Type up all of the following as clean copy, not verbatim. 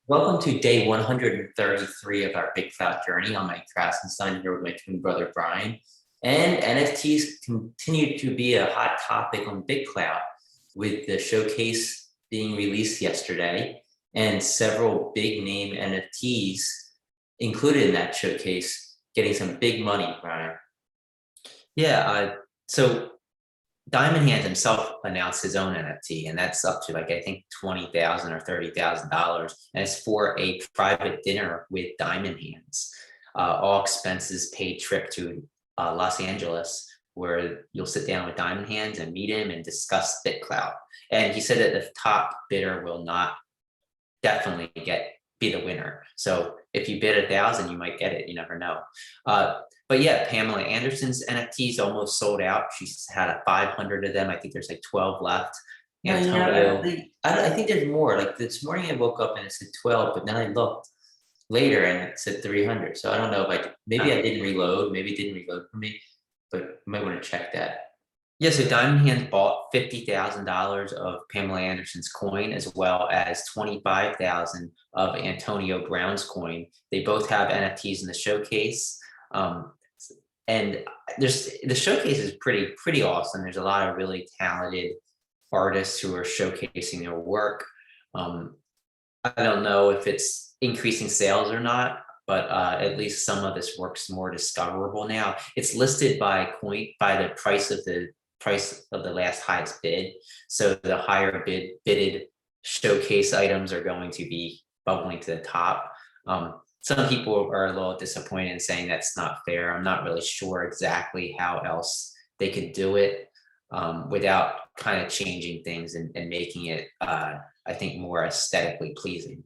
Welcome to day 133 of our BitClout journey. I'm Mike Krasenstein here with my twin brother Brian. And NFTs continue to be a hot topic on BitClout with the showcase being released yesterday and several big name NFTs included in that showcase getting some big money, Brian. So Diamond Hands himself announced his own NFT, and that's up to I think $20,000 or $30,000, and it's for a private dinner with Diamond Hands, all expenses paid trip to Los Angeles, where you'll sit down with Diamond Hands and meet him and discuss BitClout. And he said that the top bidder will not definitely be the winner. So if you bid 1,000, you might get it. You never know. But yeah, Pamela Anderson's NFTs almost sold out. She's had 500 of them. I think there's like 12 left. Antonio, I think there's more. Like this morning I woke up and it said 12, but then I looked later and it said 300. So I don't know if I didn't reload. Maybe it didn't reload for me, but you might want to check that. Yeah, so Diamond Hands bought $50,000 of Pamela Anderson's coin, as well as 25,000 of Antonio Brown's coin. They both have NFTs in the showcase. And the showcase is pretty awesome. There's a lot of really talented artists who are showcasing their work. I don't know if it's increasing sales or not, but at least some of this work's more discoverable now. It's listed by the price of the last highest bid. So the higher bidded showcase items are going to be bubbling to the top. Some people are a little disappointed in saying that's not fair. I'm not really sure exactly how else they could do it without kind of changing things and making it, I think, more aesthetically pleasing.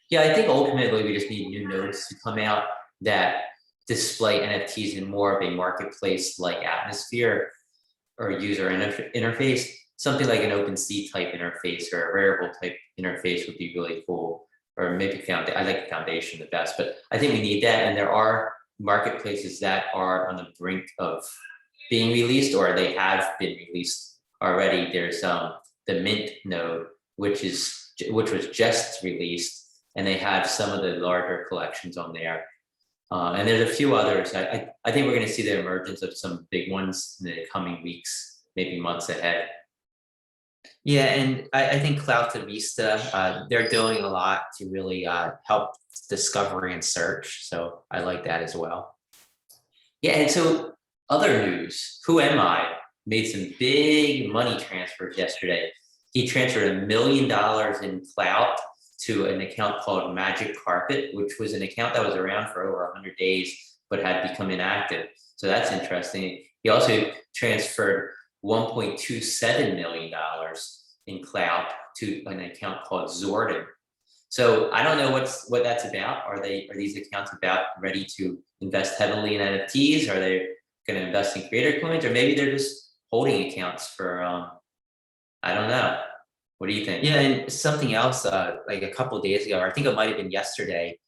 Yeah, I think ultimately we just need new nodes to come out that display NFTs in more of a marketplace like atmosphere or user interface. Something like an OpenSea type interface or a Rarible type interface would be really cool. Or maybe I like Foundation the best, but I think we need that. And there are marketplaces that are on the brink of being released, or they have been released already. There's the Mint node, which was just released, and they have some of the larger collections on there. And there's a few others. I think we're going to see the emergence of some big ones in the coming weeks, maybe months ahead. Yeah, and I think CLOUT to Vista, they're doing a lot to really help discovery and search. So I like that as well. Yeah, and so other news, Whoami made some big money transfers yesterday. He transferred $1 million in CLOUT to an account called Magic Carpet, which was an account that was around for over 100 days, but had become inactive. So that's interesting. He also transferred $1.27 million in CLOUT to an account called Zordon. So I don't know what that's about. Are these accounts about ready to invest heavily in NFTs? Are they going to invest in creator coins, or maybe they're just holding accounts for I don't know. What do you think? Yeah, and something else, like a couple of days ago, or I think it might have been yesterday,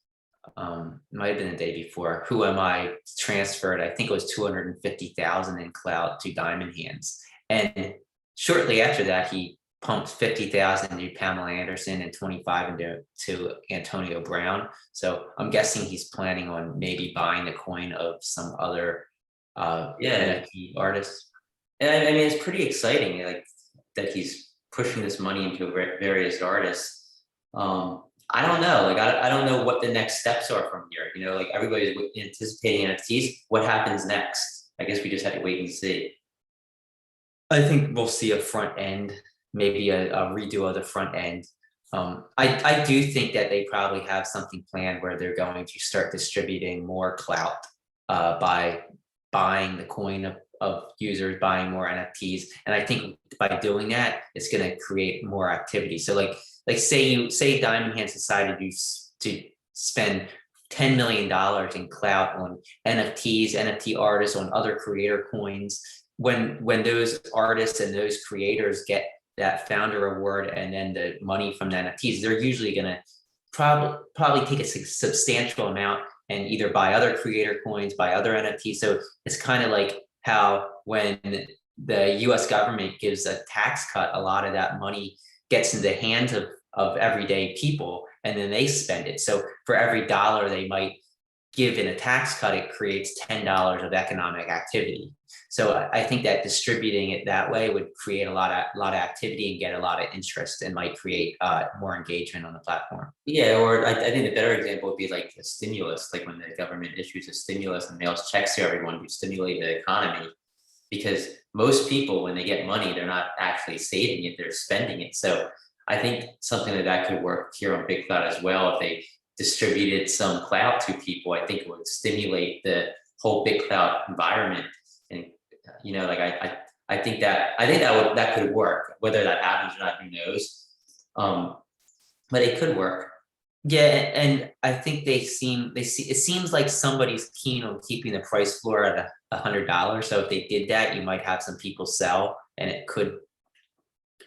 might have been the day before, Whoami transferred, I think it was 250,000 in CLOUT to Diamond Hands. And shortly after that, he pumped 50,000 into Pamela Anderson and 25 to Antonio Brown. So I'm guessing he's planning on maybe buying the coin of some other NFT artists. And I mean, it's pretty exciting, like that he's pushing this money into various artists. I don't know, like I don't know what the next steps are from here. You know, like everybody's anticipating NFTs. What happens next? I guess we just have to wait and see. I think we'll see a front end, maybe a redo of the front end. I do think that they probably have something planned where they're going to start distributing more CLOUT by buying the coin of users, buying more NFTs. And I think by doing that, it's going to create more activity. So like say Diamond Hands decided to spend $10 million in CLOUT on NFTs, NFT artists, on other creator coins. When those artists and those creators get that founder award and then the money from the NFTs, they're usually going to probably take a substantial amount and either buy other creator coins, buy other NFTs. So it's kind of like how when the US government gives a tax cut, a lot of that money gets in the hands of everyday people, and then they spend it. So for every dollar they might give in a tax cut, it creates $10 of economic activity. So I think that distributing it that way would create a lot of activity and get a lot of interest, and might create more engagement on the platform. Yeah, or I think the better example would be like a stimulus, like when the government issues a stimulus and mails checks to everyone to stimulate the economy. Because most people, when they get money, they're not actually saving it, they're spending it. So I think something like that could work here on BitClout as well. If they distributed some clout to people, I think it would stimulate the whole BitClout environment. And like I think that could work. Whether that happens or not, who knows? But it could work. Yeah, and I think it seems like somebody's keen on keeping the price floor at $100. So if they did that, you might have some people sell, and it could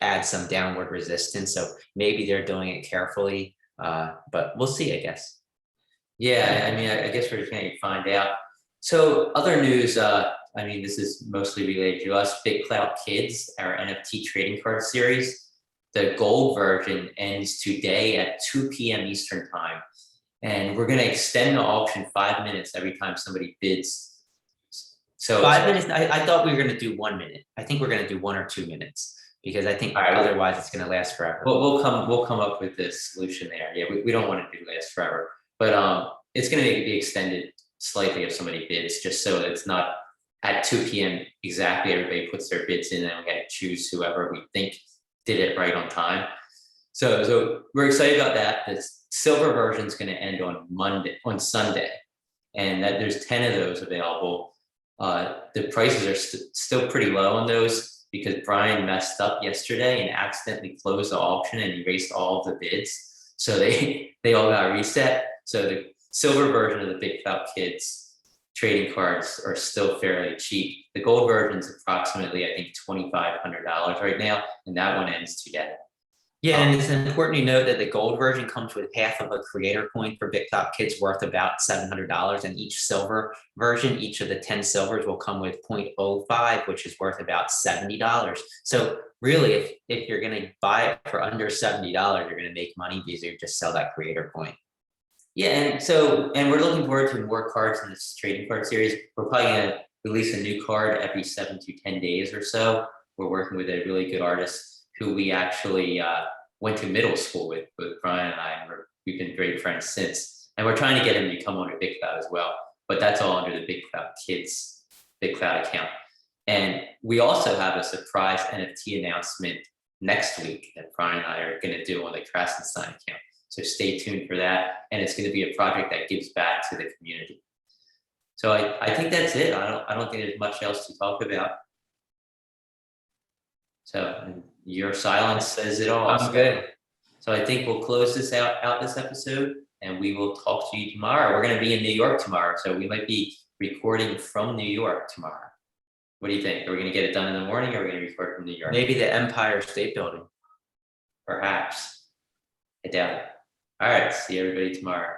add some downward resistance. So maybe they're doing it carefully, but we'll see, I guess. Yeah, I mean, I guess we're just gonna find out. So other news, this is mostly related to us. BitClout Kids, our NFT trading card series. The gold version ends today at 2 p.m. Eastern time. And we're gonna extend the auction 5 minutes every time somebody bids. So 5 minutes, I thought we were gonna do 1 minute. I think we're gonna do 1 or 2 minutes, because I think otherwise it's gonna last forever. We'll come up with this solution there. Yeah, we don't want it to last forever. But it's gonna be extended slightly if somebody bids, just so that it's not at 2 p.m. exactly. Everybody puts their bids in, and we gotta choose whoever we think did it right on time. So we're excited about that. The silver version is going to end on Sunday, and that there's 10 of those available. The prices are still pretty low on those, because Brian messed up yesterday and accidentally closed the auction and erased all of the bids. So they all got reset. So the silver version of the BitClout Kids trading cards are still fairly cheap. The gold version is approximately, I think, $2,500 right now, and that one ends today. Yeah, and it's important to note that the gold version comes with half of a creator coin for BitClout Kids, worth about $700, and each silver version, each of the 10 silvers will come with 0.05, which is worth about $70. So really, if you're going to buy it for under $70, you're going to make money, because you just sell that creator coin. Yeah, and we're looking forward to more cards in this trading card series. We're probably gonna release a new card every 7 to 10 days or so. We're working with a really good artist who we actually went to middle school with Brian and I, and we've been great friends since. And we're trying to get him to come on to BitClout as well, but that's all under the BitClout Kids BitClout account. And we also have a surprise NFT announcement next week that Brian and I are gonna do on the Krasenstein account. So stay tuned for that. And it's going to be a project that gives back to the community. So I think that's it. I don't think there's much else to talk about. So your silence says it all. I'm good. So I think we'll close this out this episode, and we will talk to you tomorrow. We're going to be in New York tomorrow, so we might be recording from New York tomorrow. What do you think? Are we going to get it done in the morning, or are we going to record from New York? Maybe the Empire State Building. Perhaps. I doubt it. All right, see everybody tomorrow.